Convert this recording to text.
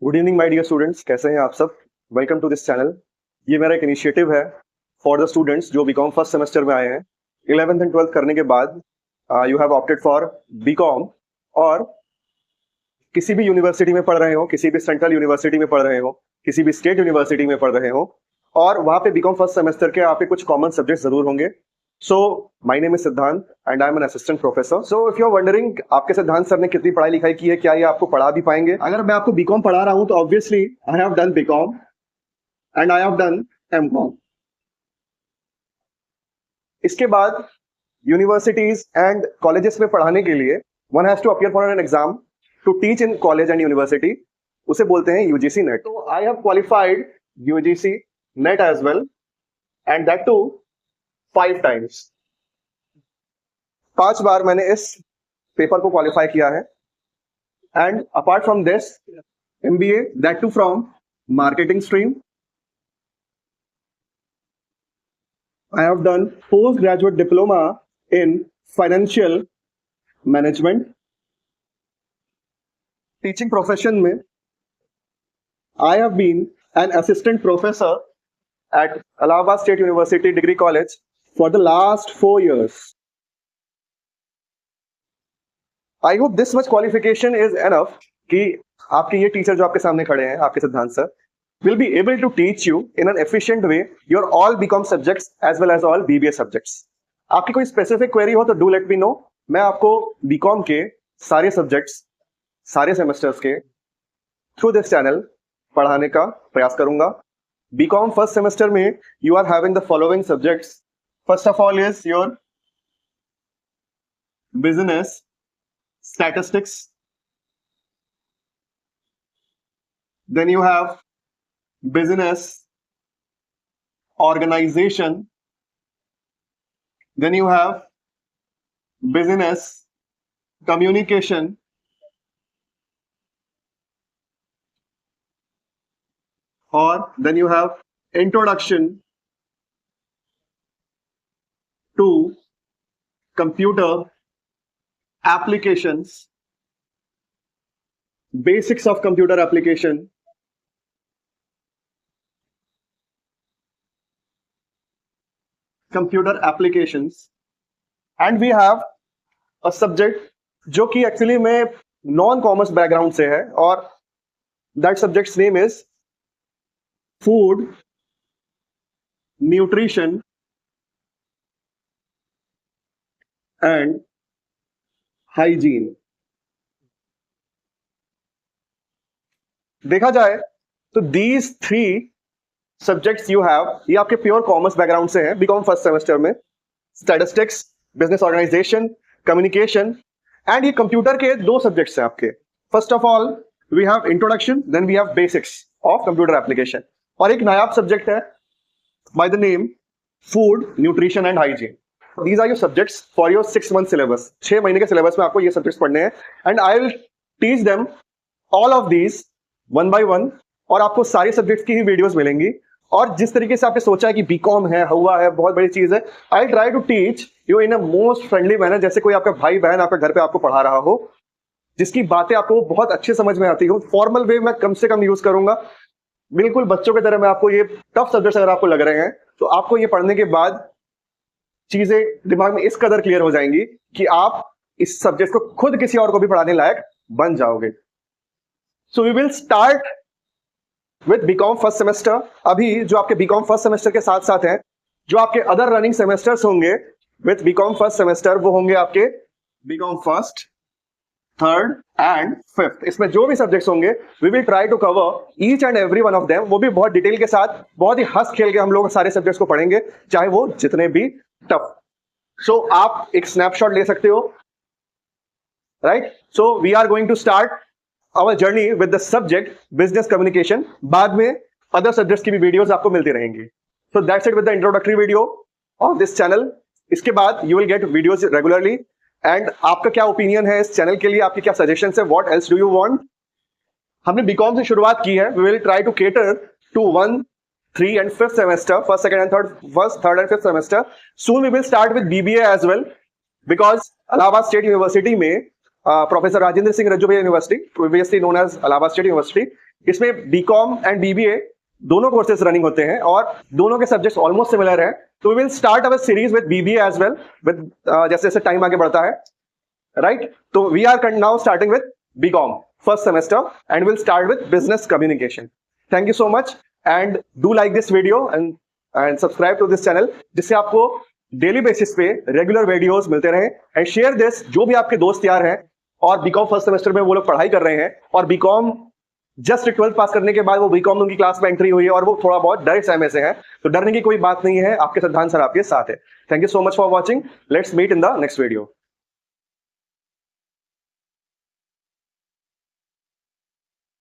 Good evening my dear students, कैसे हैं आप सब। Welcome to this channel. ये मेरा एक इनिशिएटिव है फॉर द स्टूडेंट्स जो बीकॉम फर्स्ट सेमेस्टर में आए हैं। 11th एंड 12th करने के बाद you have opted for BCom, और किसी भी यूनिवर्सिटी में पढ़ रहे हो, किसी भी सेंट्रल यूनिवर्सिटी में पढ़ रहे हो, किसी भी स्टेट यूनिवर्सिटी में पढ़ रहे हो, और वहां पे बीकॉम फर्स्ट सेमेस्टर के आपके कुछ कॉमन सब्जेक्ट जरूर होंगे। So my name is Siddhant and I am an assistant professor. So if you are wondering आपके सिद्धांत सर ने कितनी पढ़ाई लिखाई की है, क्या ये आपको पढ़ा भी पाएंगे। अगर मैं आपको बीकॉम पढ़ा रहा हूं तो obviously I have done BCom and I have done MCom. इसके बाद यूनिवर्सिटीज एंड कॉलेजेस में पढ़ाने के लिए one has to appear for an exam to teach in college and university. उसे बोलते हैं यूजीसी नेट। तो I have qualified UGC net as well, and that too 5 times। 5 बार मैंने इस पेपर को क्वालिफाई किया है। And apart from this MBA, that to from marketing stream. I have done postgraduate diploma in financial management. Teaching profession में I have been an assistant professor at Allahabad State University Degree College for the last 4 years. I hope this much qualification is enough कि आपके ये teacher जो आपके सामने खड़े हैं, आपके Siddhant sir, will be able to teach you in an efficient way your all BCom subjects as well as all BBA subjects. आपकी कोई स्पेसिफिक क्वेरी हो तो डू लेट मी नो। मैं आपको बीकॉम के सारे सब्जेक्ट्स सारे सेमेस्टर्स के थ्रू दिस चैनल पढ़ाने का प्रयास करूंगा। बीकॉम फर्स्ट सेमेस्टर में you are having the following subjects. First of all is your business statistics, then you have business organization, then you have business communication, or then you have introduction to computer applications, basics of computer application, computer applications, and we have a subject जो कि actually में non commerce background से है, और that subjects name is food nutrition and hygiene. देखा जाए तो these 3 subjects you have, ये आपके प्योर कॉमर्स बैकग्राउंड से हैं बीकॉम फर्स्ट सेमेस्टर में। Statistics, business organization, communication, and ये कंप्यूटर के 2 सब्जेक्ट्स हैं आपके। First of all we have introduction, then we have basics of computer application, और एक नायाब सब्जेक्ट है by the name food nutrition and hygiene. These are your subjects for your 6 month syllabus. 6 महीने के syllabus में आपको ये सब्जेक्ट्स पढ़ने हैं, and I will teach them all of these one by one, और आपको सारे सब्जेक्ट्स की ही वीडियोस मिलेंगी। और जिस तरीके से आपने सोचा है कि बीकॉम है, हुआ है, बहुत बड़ी चीज है, I try to teach you in a most friendly manner, जैसे कोई आपका भाई बहन आपके घर पे आपको पढ़ा रहा हो, जिसकी बातें आपको बहुत अच्छे समझ में आती हो। फॉर्मल वे मैं कम से कम यूज करूंगा, बिल्कुल बच्चों की तरह। मैं आपको ये टफ सब्जेक्ट्स अगर आपको लग रहे हैं तो आपको ये पढ़ने के बाद चीजें दिमाग में इस कदर क्लियर हो जाएंगी कि आप इस सब्जेक्ट को खुद किसी और को भी पढ़ाने लायक बन जाओगे। So we will start with BCom first semester. अभी जो आपके बीकॉम फर्स्ट सेमेस्टर के साथ साथ हैं, जो आपके अदर रनिंग सेमेस्टर्स होंगे विद बीकॉम फर्स्ट सेमेस्टर, वो होंगे आपके BCom first, third and fifth. इसमें जो भी सब्जेक्ट्स होंगे we will try to cover each and every one of them. वो भी बहुत डिटेल के साथ, बहुत ही हंस खेल के हम लोग सारे सब्जेक्ट्स को पढ़ेंगे, चाहे वो जितने भी टफ। सो आप एक स्नैपशॉट ले सकते हो, right. So we are going to start our journey with the subject business communication। बाद में other subjects की भी videos आपको मिलती रहेंगी। So that's it with the introductory video of this channel। इसके बाद you will get videos regularly, and आपका क्या opinion है इस channel के लिए, आपकी क्या suggestions है, what else do you want। हमने BCom से शुरुआत की है, we will try to cater to 1, 3 and 5th semester, first, second and third, first, third and 5th semester। Soon we will start with BBA as well, because Allahabad State University में professor Rajendra Singh Rajju Bhaiya university, previously known as Allahabad state university, इसमें BCom and BBA दोनों courses running होते हैं और दोनों के subjects almost similar हैं. तो we will start our series with BBA as well, with जैसे जैसे टाइम आगे बढ़ता है, राइट. तो we are now starting with BCom first semester and will start with business communication. Thank you so much and do like this video and subscribe to this channel, जिससे आपको daily basis पे regular videos मिलते रहे. And share this, जो भी आपके दोस्त यार हैं और बीकॉम फर्स्ट सेमेस्टर में वो लोग पढ़ाई कर रहे हैं और बीकॉम जस्ट 12th पास करने के बाद वो बीकॉम उनकी क्लास में एंट्री हुई है और वो थोड़ा बहुत डर समय से है, तो डरने की कोई बात नहीं है, आपके सिद्धांत सर आपके साथ है. Thank you so much for watching. Let's meet in the next video.